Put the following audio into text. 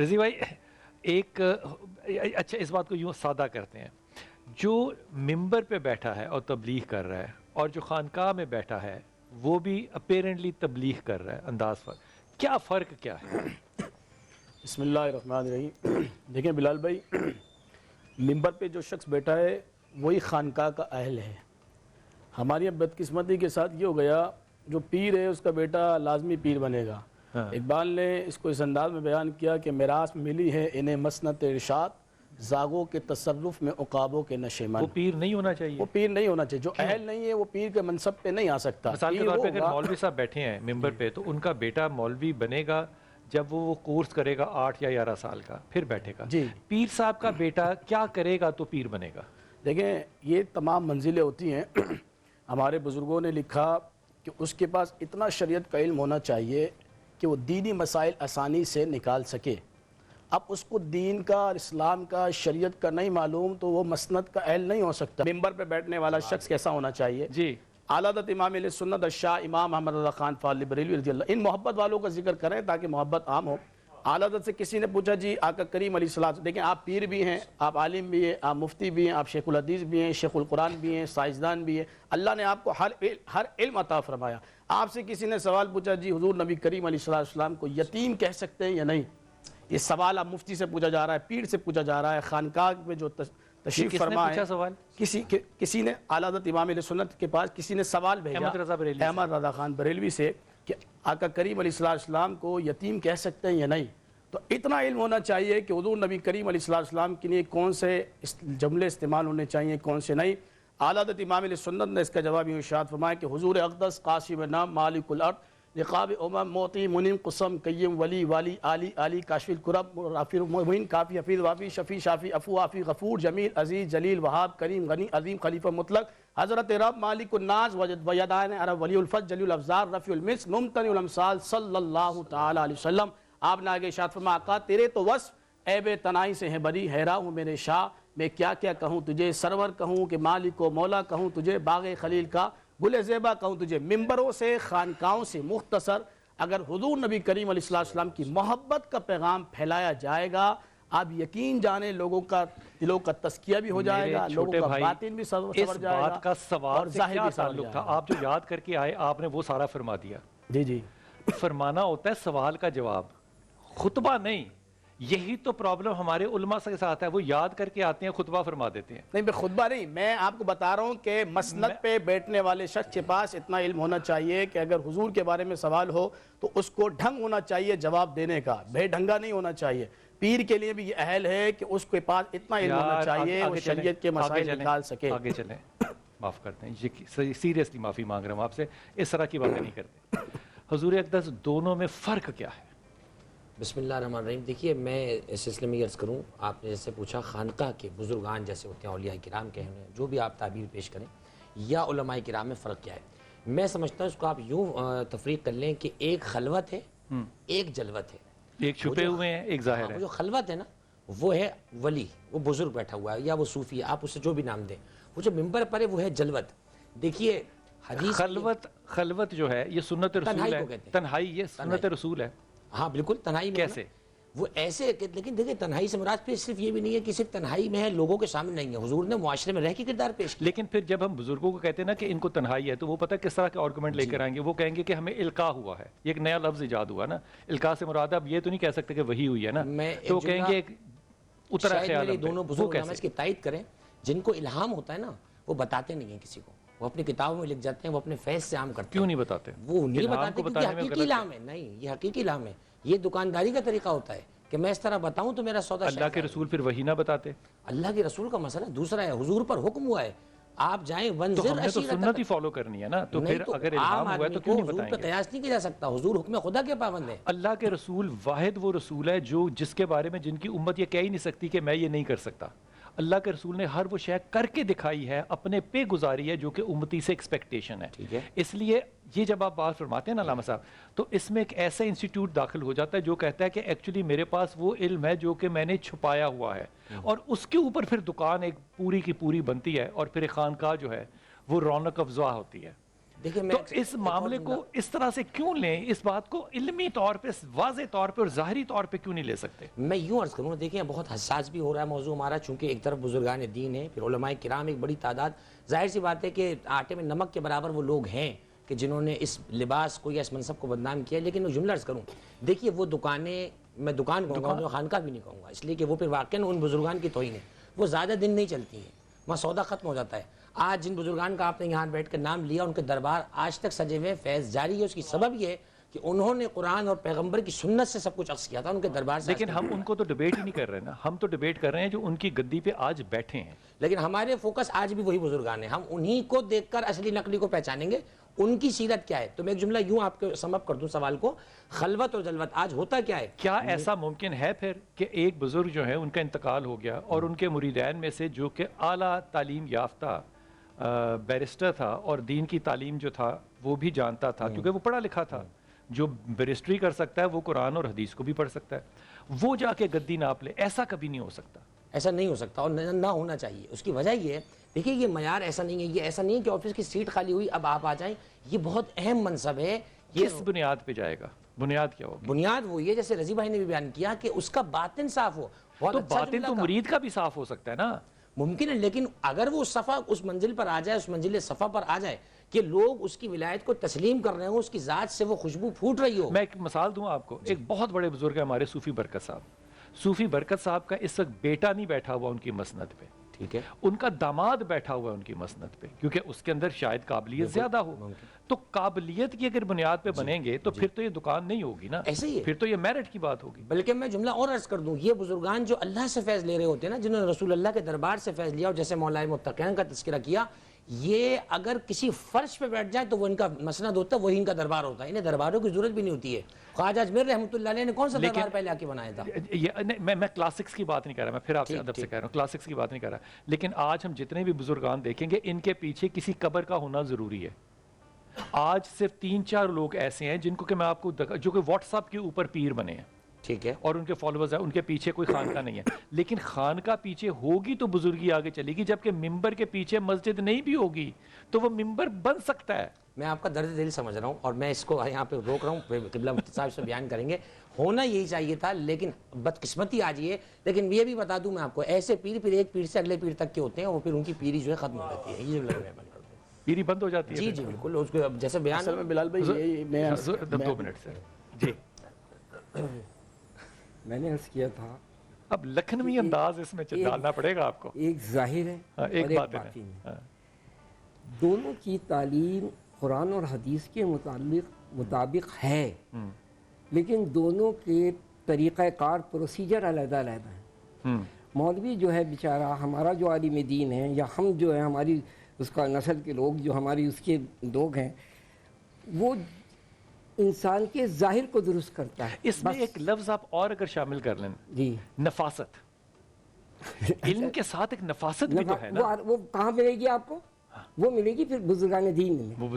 رضی بھائی ایک اچھا اس بات کو یوں سادہ کرتے ہیں، جو ممبر پہ بیٹھا ہے اور تبلیغ کر رہا ہے اور جو خانقاہ میں بیٹھا ہے وہ بھی اپیرنٹلی تبلیغ کر رہا ہے، انداز پر کیا فرق کیا ہے؟ بسم اللہ الرحمن الرحیم۔ دیکھیں بلال بھائی، ممبر پہ جو شخص بیٹھا ہے وہی خانقاہ کا اہل ہے۔ ہماری اب بدقسمتی کے ساتھ یہ ہو گیا، جو پیر ہے اس کا بیٹا لازمی پیر بنے گا۔ اقبال نے اس کو اس انداز میں بیان کیا کہ میراث ملی ہے انہیں مسنت ارشاد، زاغوں کے تصرف میں عقابوں کے نشے من۔ وہ پیر نہیں ہونا چاہیے، وہ پیر نہیں ہونا چاہیے، جو اہل نہیں ہے وہ پیر کے منصب پہ نہیں آ سکتا۔ مثال کے طور پہ اگر مولوی صاحب بیٹھے ہیں ممبر پہ تو ان کا بیٹا مولوی بنے گا جب وہ کورس کرے گا 8 یا 11 سال کا، پھر بیٹھے گا۔ جی، پیر صاحب کا بیٹا کیا کرے گا تو پیر بنے گا؟ دیکھیں یہ تمام منزلیں ہوتی ہیں۔ ہمارے بزرگوں نے لکھا کہ اس کے پاس اتنا شریعت کا علم ہونا چاہیے کہ وہ دینی مسائل آسانی سے نکال سکے۔ اب اس کو دین کا اور اسلام کا شریعت کا نہیں معلوم تو وہ مسند کا اہل نہیں ہو سکتا۔ ممبر پہ بیٹھنے والا شخص کیسا ہونا چاہیے؟ جی، اعلیٰ حضرت امام اہل سنت الشاہ امام محمد رضا خان فاضلی بریلوی رضی اللہ، ان محبت والوں کا ذکر کریں تاکہ محبت عام ہو۔ اعلیٰ حضرت سے کسی نے پوچھا جی آقا کریم علیہ السلام، دیکھیں آپ پیر بھی ہیں، آپ عالم بھی ہیں، آپ مفتی بھی ہیں، آپ شیخ الحدیث بھی ہیں، شیخ القرآن بھی ہیں، سائنسدان بھی ہیں، اللہ نے آپ کو ہر علم عطا فرمایا۔ آپ سے کسی نے سوال پوچھا جی حضور نبی کریم علیہ السلام کو یتیم کہہ سکتے ہیں یا نہیں؟ یہ سوال اب مفتی سے پوچھا جا رہا ہے، پیر سے پوچھا جا رہا ہے، خانقاہ میں جو تشریف فرما ہے۔ سوال کسی نے اعلیٰ حضرت امام اہل سنت کے پاس کسی نے سوال بھیجا احمد رضا خان بریلوی سے کہ آقا کریم علیہ السلام کو یتیم کہہ سکتے ہیں یا نہیں؟ تو اتنا علم ہونا چاہیے کہ حضور نبی کریم علیہ السلام کے لیے کون سے جملے استعمال ہونے چاہیے کون سے نہیں۔ اعلیٰ حضرت امام علیہ سنت نے اس کا جواب یوں ارشاد فرمایا کہ حضور اقدس قاسم نام مالک الارض رقاب موتی منیم قسم قیم ولی والی علی علی کاشف الکرب رافر معین کافی حفیظ وافی شفیع شافی افو عافی غفور جمیل عزیز جلیل وہاب کریم غنی عظیم خلیفہ مطلق حضرت رب مالک الناس ویدان عرب ولی الفضل جلیل الافزار رفیع المثل ممتنع الامثال صلی اللہ تعالی علیہ وسلم۔ آپ نے آگے ارشاد فرمایا آقا تیرے تو وصف عیب تنائی سے ہے بری، حیران ہوں میرے شاہ میں کیا کیا کہوں تجھے، سرور کہوں کہ مالک و مولا کہوں تجھے، باغ خلیل کا گل زیبا کہوں تجھے۔ ممبروں سے خانقاہوں سے مختصر اگر حضور نبی کریم علیہ السلام کی محبت کا پیغام پھیلایا جائے گا، آپ یقین جانیں لوگوں کا دلوں کا تزکیہ بھی ہو جائے گا، لوگوں کا باطن بھی سنور جائے گا۔ اس بات کا سوال سے کیا تعلق تھا؟ آپ جو یاد کر کے آئے آپ نے وہ سارا فرما دیا۔ جی جی، فرمانا ہوتا ہے سوال کا جواب، خطبہ نہیں۔ یہی تو پرابلم ہمارے علماء کے ساتھ ہے، وہ یاد کر کے آتے ہیں خطبہ فرما دیتے ہیں۔ نہیں خطبہ نہیں، میں آپ کو بتا رہا ہوں کہ مسند پہ بیٹھنے والے شخص کے پاس اتنا علم ہونا چاہیے کہ اگر حضور کے بارے میں سوال ہو تو اس کو ڈھنگ ہونا چاہیے جواب دینے کا، بے ڈھنگا نہیں ہونا چاہیے۔ پیر کے لیے بھی یہ اہل ہے کہ اس کے پاس اتنا علم ہونا چاہیے وہ شریعت کے مسائل نکال سکے۔ آگے چلیں، معاف کرتے ہیں، سیریسلی معافی مانگ رہا ہوں آپ سے، اس طرح کی باتیں نہیں کرتے۔ حضور اقدس دونوں میں فرق کیا ہے؟ بسم اللہ الرحمن الرحیم۔ دیکھیے میں اس سلسلے میں عرض کروں، آپ نے جیسے پوچھا خانقاہ کے بزرگان جیسے ہوتے ہیں، اولیاء کرام کے ہیں، جو بھی آپ تعبیر پیش کریں، یا علماء کرام میں فرق کیا ہے؟ میں سمجھتا ہوں اس کو آپ یوں تفریق کر لیں کہ ایک خلوت ہے، ایک جلوت ہے۔ ایک چھپے ہوئے ہیں، ایک ظاہر ہے۔ جو خلوت ہے نا وہ ہے ولی، وہ بزرگ بیٹھا ہوا ہے یا وہ صوفی ہے، آپ اسے جو بھی نام دیں۔ وہ جو ممبر پر ہے وہ ہے جلوت۔ دیکھیے حدیث خلوت جو ہے یہ سنت رسول ہے، تنہائی یہ سنت رسول ہے۔ ہاں بالکل، تنہائی میں کیسے؟ وہ ایسے، لیکن دیکھیں تنہائی سے مراد پھر صرف یہ بھی نہیں ہے کہ صرف تنہائی میں ہے، لوگوں کے سامنے نہیں ہے۔ حضور نے معاشرے میں رہ کے کردار پیش کیا۔ لیکن پھر جب ہم بزرگوں کو کہتے ہیں نا کہ ان کو تنہائی ہے تو وہ پتہ کس طرح کے آرگومنٹ لے کر آئیں گے؟ وہ کہیں گے کہ ہمیں القاء ہوا ہے، یہ ایک نیا لفظ ایجاد ہوا نا، القاء سے مراد اب یہ تو نہیں کہہ سکتے کہ وہی ہوئی ہے نا، تو وہ کہیں گے اترا خیال۔ دونوں بزرگ اس کی تائید کریں، جن کو الہام ہوتا ہے نا وہ بتاتے نہیں ہیں کسی کو، وہ اپنی کتابوں میں لکھ جاتے ہیں، وہ اپنے فیض سے عام کرتے ہیں۔ کیوں نہیں بتاتے؟ وہ نہیں بتاتے کیونکہ حقیقی الہام ہے۔ نہیں، یہ حقیقی الہام ہے، یہ دکانداری کا طریقہ ہوتا ہے کہ میں اس طرح بتاؤں تو میرا سودا۔ اللہ کے رسول پھر وہی نہ بتاتے؟ اللہ کے رسول کا مسئلہ دوسرا ہے، حضور پر حکم ہوا ہے آپ جائیں تو ہم نے تو سنت ہی فالو کرنی ہے نا، تو پھر اگر الہام ہوا ہے تو کیوں نہیں بتائیں گے؟ حضور پہ قیاس نہیں کیا جا سکتا، حضور حکم خدا کے پابند ہے۔ اللہ کے رسول واحد وہ رسول ہے جو جس کے بارے میں جن کی امت یہ کہہ ہی نہیں سکتی کہ میں یہ نہیں کر سکتا۔ اللہ کے رسول نے ہر وہ شے کر کے دکھائی ہے، اپنے پہ گزاری ہے جو کہ امتی سے ایکسپیکٹیشن ہے۔ اس لیے یہ جب آپ بات فرماتے ہیں نا علامہ صاحب، تو اس میں ایک ایسا انسٹیٹیوٹ داخل ہو جاتا ہے جو کہتا ہے کہ ایکچولی میرے پاس وہ علم ہے جو کہ میں نے چھپایا ہوا ہے، اور اس کے اوپر پھر دکان ایک پوری کی پوری بنتی ہے، اور پھر ایک خانقاہ جو ہے وہ رونق افزا ہوتی ہے۔ تو اس معاملے کو اس طرح سے کیوں لیں؟ اس بات کو علمی طور پہ واضح طور پہ اور ظاہری طور پہ کیوں نہیں لے سکتے؟ میں یوں عرض کروں، دیکھیں بہت حساس بھی ہو رہا ہے موضوع ہمارا، چونکہ ایک طرف بزرگان دین ہیں، پھر علماء کرام ایک بڑی تعداد، ظاہر سی بات ہے کہ آٹے میں نمک کے برابر وہ لوگ ہیں کہ جنہوں نے اس لباس کو یا اس منصب کو بدنام کیا. لیکن میں جملہ عرض کروں، دیکھیے وہ دکانیں، میں دکان کہوں گا، خانقاہ بھی نہیں کہوں گا، اس لیے کہ وہ پھر واقعاً ان بزرگان کی توہین ہے. وہ زیادہ دن نہیں چلتی ہیں، وہاں سودا ختم ہو جاتا ہے. آج جن بزرگان کا آپ نے یہاں بیٹھ کر نام لیا، ان کے دربار آج تک سجے ہوئے، فیض جاری ہے. اس کی سبب یہ ہے کہ انہوں نے قرآن اور پیغمبر کی سنت سے سب کچھ عکس کیا تھا ان کے دربار سے. لیکن ہم ان کو تو ڈیبیٹ ہی نہیں کر رہے نا، ہم تو ڈیبیٹ کر رہے ہیں جو ان کی گدی پہ آج بیٹھے ہیں. لیکن ہمارے فوکس آج بھی وہی بزرگان ہیں، ہم انہی کو دیکھ کر اصلی نقلی کو پہچانیں گے. ان کی سیرت کیا ہے؟ تو میں ایک جملہ یوں آپ کو سم اپ کر دوں سوال کو، خلوت اور جلوت آج ہوتا کیا ہے؟ کیا ایسا ممکن ہے پھر کہ ایک بزرگ جو ہے ان کا انتقال ہو گیا اور ان کے مریدین میں سے جو کہ اعلیٰ تعلیم یافتہ بیرسٹر تھا اور دین کی تعلیم جو تھا وہ بھی جانتا تھا کیونکہ وہ پڑھا لکھا تھا، جو بیرسٹری کر سکتا ہے وہ قرآن اور حدیث کو بھی پڑھ سکتا ہے، وہ جا کے گدی ناپ لے؟ ایسا کبھی نہیں ہو سکتا. ایسا نہیں ہو سکتا اور نہ ہونا چاہیے. اس کی وجہ یہ ہے، دیکھیے یہ معیار ایسا نہیں ہے، یہ ایسا نہیں ہے کہ آفس کی سیٹ خالی ہوئی اب آپ آ جائیں. یہ بہت اہم منصب ہے. یہ کس بنیاد پہ جائے گا؟ بنیاد کیا ہوگی؟ بنیاد وہی ہے جیسے رضی بھائی نے بھی بیان کیا کہ اس کا باطن صاف ہو. تو باطن تو مرید کا بھی صاف ہو سکتا ہے نا. ممکن ہے، لیکن اگر وہ صفحہ اس منزل پر آ جائے، اس منزل صفحہ پر آ جائے کہ لوگ اس کی ولایت کو تسلیم کر رہے ہوں، اس کی ذات سے وہ خوشبو پھوٹ رہی ہو. میں ایک مثال دوں آپ کو. ایک بہت بڑے بزرگ ہیں ہمارے صوفی برکت صاحب. صوفی برکت صاحب کا اس وقت بیٹا نہیں بیٹھا ہوا ان کی مسند پہ، ٹھیک ہے، ان کا داماد بیٹھا ہوا ہے ان کی مسند پہ، کیونکہ اس کے اندر شاید قابلیت زیادہ ہو. تو قابلیت کی اگر بنیاد پہ بنیں گے تو پھر تو یہ دکان نہیں ہوگی نا، ایسے ہی ہے. پھر تو یہ میرٹ کی بات ہوگی. بلکہ میں جملہ اور عرض کر دوں، یہ بزرگان جو اللہ سے فیض لے رہے ہوتے ہیں نا، جنہوں نے رسول اللہ کے دربار سے فیض لیا، اور جیسے مولا متقین کا تذکرہ کیا، یہ اگر کسی فرش پہ بیٹھ جائیں تو وہ ان کا مسند ہوتا ہے، وہی ان کا دربار ہوتا ہے. انہیں درباروں کی ضرورت بھی نہیں ہوتی ہے. خواجہ اجمیر رحمۃ اللہ علیہ نے کون سا دربار پہلے آ کے بنایا تھا؟ میں کلاسکس کی بات نہیں کر رہا، میں پھر آپ سے ادب سے کہہ رہا ہوں، کلاسکس کی بات نہیں کر رہا. لیکن آج ہم جتنے بھی بزرگان دیکھیں گے ان کے پیچھے کسی قبر کا ہونا ضروری ہے. آج صرف 3-4 لوگ ایسے ہیں جن کو کہ میں آپ کو جو کہ واٹس ایپ کے اوپر پیر بنے ہیں، ٹھیک ہے، اور ان کے فالوورز ہیں، ان کے پیچھے کوئی خانقاہ نہیں ہے. لیکن خانقاہ پیچھے ہوگی تو بزرگی آگے چلے گی. جبکہ ممبر کے پیچھے مسجد نہیں بھی ہوگی تو وہ ممبر بن سکتا ہے. میں آپ کا درد دل سمجھ رہا ہوں اور میں اس کو یہاں پہ روک رہا ہوں، قبلہ مفتی صاحب سے بیان کریں گے. ہونا یہی چاہیے تھا، لیکن بدقسمتی آج یہ. لیکن یہ بھی بتا دوں میں آپ کو، ایسے پیر پھر ایک پیر سے اگلے پیر تک کے ہوتے ہیں، وہ پھر ان کی پیری جو ہے ختم ہو جاتی ہے. یہ پیری بند ہو جاتی ہے. جی جی بالکل. اس کو جیسے بیان اصل میں بلال بھائی 2 منٹ سے جی میں نے عرض کیا تھا، اب لکھنوی انداز اس میں ڈالنا پڑے گا آپ کو. ایک ظاہر ہے اور ایک باطن ہے. دونوں کی تعلیم قرآن اور حدیث کے مطابق ہے، لیکن دونوں کے طریقہ کار پروسیجر علیحدہ علیحدہ ہیں. مولوی جو ہے بیچارہ، ہمارا جو عالم دین ہے، یا ہم جو ہے ہماری اس کا نسل کے لوگ جو ہماری اس کے لوگ ہیں، وہ انسان کے ظاہر کو درست کرتا ہے. اس میں ایک لفظ آپ اور اگر شامل کر لیں، جی، نفاست. علم کے ساتھ ایک نفاست بھی تو ہے نا. وہ کہاں ملے گی آپ کو؟ وہ ملے گی پھر بزرگان دین میں.